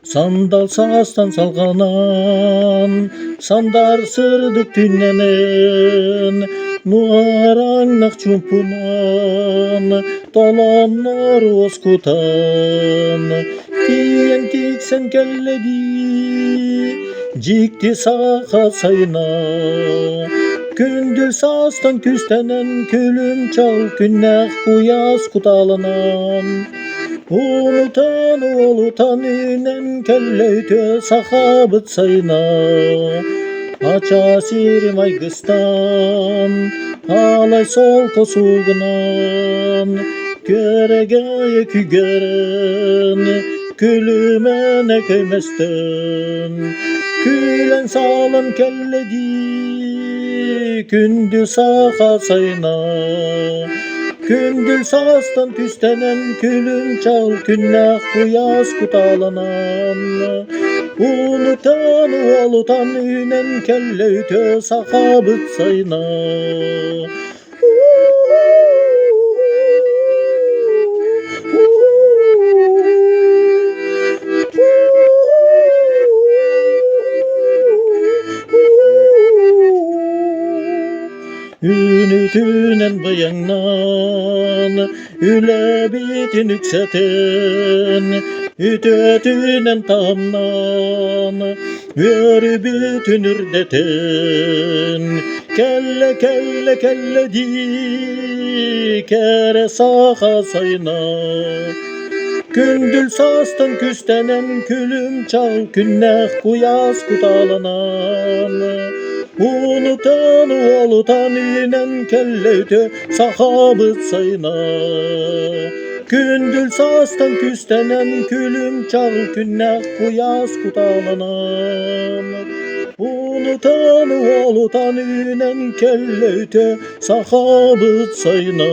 Sandal sağastan salganan, sandar sırdık tünnenen, nuarangnak çumpunan, dolanlar oskutan, tiyen tiksen kelledi, jikti sağa sayına, kündül sağastan küstenen, külüm çal künnek kuyas kutalanan, ulutan inen kelleytö sahabıt sayına, aça sirim aygıstan, alay sol kosulgunan, göregeye kügeren, külümene köymesten, külen sağlan kelledi, kündü sağa sayına, kündül sağastan küstenen, külün çal künnek kuyas kutalanan, ulutan inen kelleytö sahabıt sayına. Ünütünen bayannan, üle bitin yükseten, ütötünen tamnan, yörü bütün ürdeten, kelle di, kere sağa sayına, kündül sağastan küstenen, külüm çal künnek kuyas kutalanan, ulutan inen kelleytö sahabıt sayına, kündül sağastan küstenen, külüm çal künnek kuyas kutalanan, ulutan inen kelleytö sahabıt sayına.